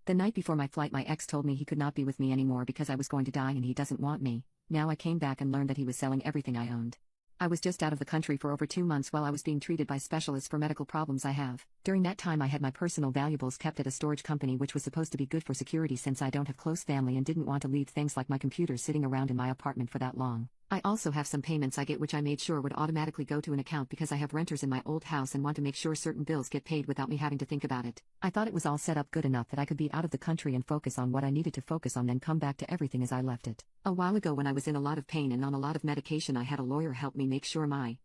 The night before my flight, my ex told me he could not be with me anymore because I was going to die and he doesn't want me. Now I came back and learned that he was selling everything I owned. I was just out of the country for over 2 months while I was being treated by specialists for medical problems I have. During that time I had my personal valuables kept at a storage company, which was supposed to be good for security since I don't have close family and didn't want to leave things like my computer sitting around in my apartment for that long. I also have some payments I get which I made sure would automatically go to an account because I have renters in my old house and want to make sure certain bills get paid without me having to think about it. I thought it was all set up good enough that I could be out of the country and focus on what I needed to focus on, then come back to everything as I left it. A while ago when I was in a lot of pain and on a lot of medication, I had a lawyer help me make sure my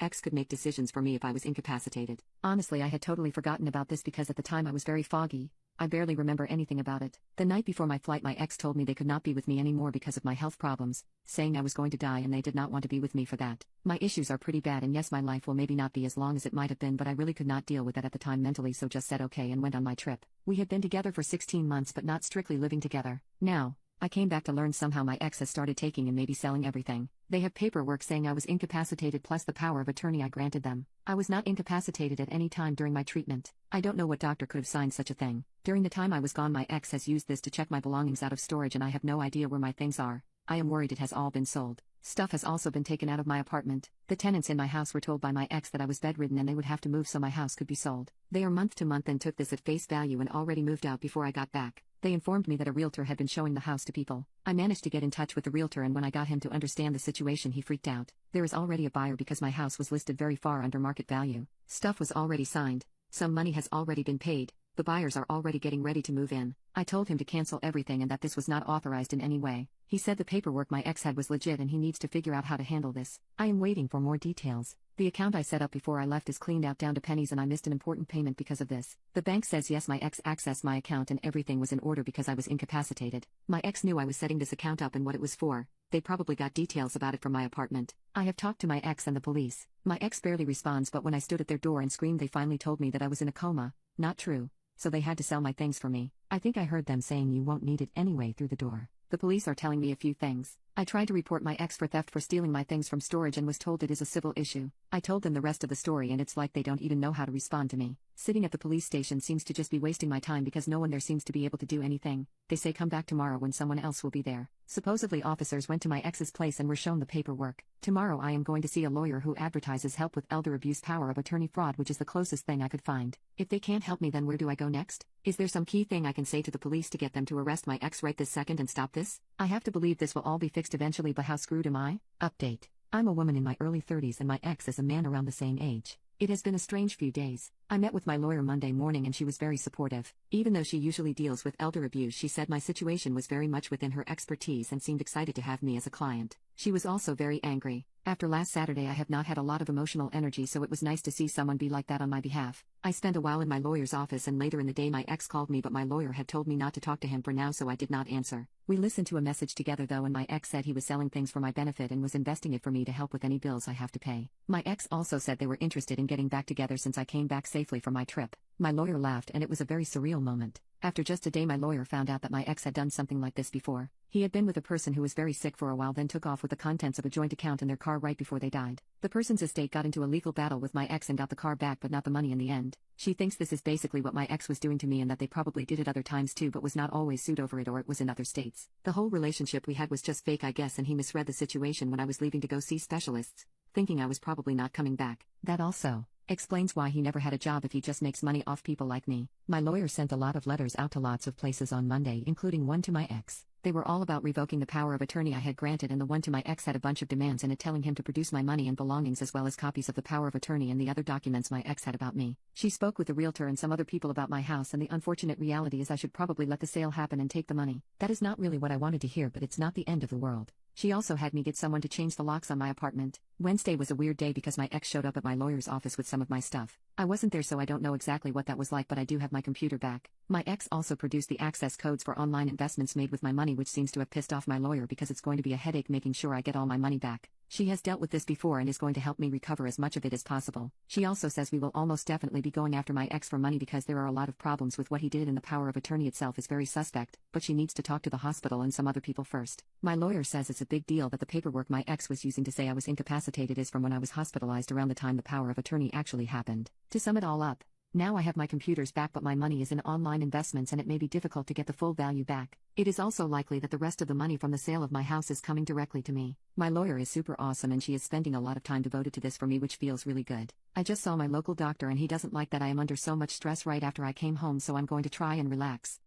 ex could make decisions for me if I was incapacitated. Honestly, I had totally forgotten about this because at the time I was very foggy. I barely remember anything about it. The night before my flight, my ex told me they could not be with me anymore because of my health problems, saying I was going to die and they did not want to be with me for that. My issues are pretty bad, and yes, my life will maybe not be as long as it might have been, but I really could not deal with that at the time mentally, so just said okay and went on my trip. We had been together for 16 months but not strictly living together. Now, I came back to learn somehow my ex has started taking and maybe selling everything. They have paperwork saying I was incapacitated plus the power of attorney I granted them. I was not incapacitated at any time during my treatment. I don't know what doctor could have signed such a thing. During the time I was gone, my ex has used this to check my belongings out of storage and I have no idea where my things are. I am worried it has all been sold. Stuff has also been taken out of my apartment. The tenants in my house were told by my ex that I was bedridden and they would have to move so my house could be sold. They are month to month and took this at face value and already moved out before I got back. They informed me that a realtor had been showing the house to people. I managed to get in touch with the realtor, and when I got him to understand the situation, he freaked out. There is already a buyer because my house was listed very far under market value. Stuff was already signed. Some money has already been paid. The buyers are already getting ready to move in. I told him to cancel everything and that this was not authorized in any way. He said the paperwork my ex had was legit and he needs to figure out how to handle this. I am waiting for more details. The account I set up before I left is cleaned out down to pennies and I missed an important payment because of this. The bank says yes, my ex accessed my account and everything was in order because I was incapacitated. My ex knew I was setting this account up and what it was for. They probably got details about it from my apartment. I have talked to my ex and the police. My ex barely responds, but when I stood at their door and screamed, they finally told me that I was in a coma. Not true. So they had to sell my things for me. I think I heard them saying you won't need it anyway through the door. The police are telling me a few things. I tried to report my ex for theft for stealing my things from storage and was told it is a civil issue. I told them the rest of the story and it's like they don't even know how to respond to me. Sitting at the police station seems to just be wasting my time because no one there seems to be able to do anything. They say come back tomorrow when someone else will be there. Supposedly officers went to my ex's place and were shown the paperwork. Tomorrow I am going to see a lawyer who advertises help with elder abuse power of attorney fraud, which is the closest thing I could find. If they can't help me, then where do I go next? Is there some key thing I can say to the police to get them to arrest my ex right this second and stop this? I have to believe this will all be fixed eventually, but how screwed am I? Update. I'm a woman in my early 30s and my ex is a man around the same age. It has been a strange few days. I met with my lawyer Monday morning and she was very supportive. Even though she usually deals with elder abuse, she said my situation was very much within her expertise and seemed excited to have me as a client. She was also very angry. After last Saturday I have not had a lot of emotional energy, so it was nice to see someone be like that on my behalf. I spent a while in my lawyer's office and later in the day my ex called me, but my lawyer had told me not to talk to him for now, so I did not answer. We listened to a message together though, and my ex said he was selling things for my benefit and was investing it for me to help with any bills I have to pay. My ex also said they were interested in getting back together since I came back safely from my trip. My lawyer laughed and it was a very surreal moment. After just a day my lawyer found out that my ex had done something like this before. He had been with a person who was very sick for a while, then took off with the contents of a joint account in their car right before they died. The person's estate got into a legal battle with my ex and got the car back but not the money in the end. She thinks this is basically what my ex was doing to me and that they probably did it other times too, but was not always sued over it or it was in other states. The whole relationship we had was just fake, I guess, and he misread the situation when I was leaving to go see specialists, thinking I was probably not coming back. That also explains why he never had a job if he just makes money off people like me. My lawyer sent a lot of letters out to lots of places on Monday, including one to my ex. They were all about revoking the power of attorney I had granted, and the one to my ex had a bunch of demands in it telling him to produce my money and belongings as well as copies of the power of attorney and the other documents my ex had about me. She spoke with the realtor and some other people about my house, and the unfortunate reality is I should probably let the sale happen and take the money. That is not really what I wanted to hear, but it's not the end of the world. She also had me get someone to change the locks on my apartment. Wednesday was a weird day because my ex showed up at my lawyer's office with some of my stuff. I wasn't there, so I don't know exactly what that was like, but I do have my computer back. My ex also produced the access codes for online investments made with my money, which seems to have pissed off my lawyer because it's going to be a headache making sure I get all my money back. She has dealt with this before and is going to help me recover as much of it as possible. She also says we will almost definitely be going after my ex for money because there are a lot of problems with what he did and the power of attorney itself is very suspect, but she needs to talk to the hospital and some other people first. My lawyer says it's a big deal that the paperwork my ex was using to say I was incapacitated is from when I was hospitalized around the time the power of attorney actually happened. To sum it all up, Now I have my computers back, but my money is in online investments and it may be difficult to get the full value back. It is also likely that the rest of the money from the sale of my house is coming directly to me. My lawyer is super awesome and she is spending a lot of time devoted to this for me, which feels really good. I just saw my local doctor and he doesn't like that I am under so much stress right after I came home, so I'm going to try and relax.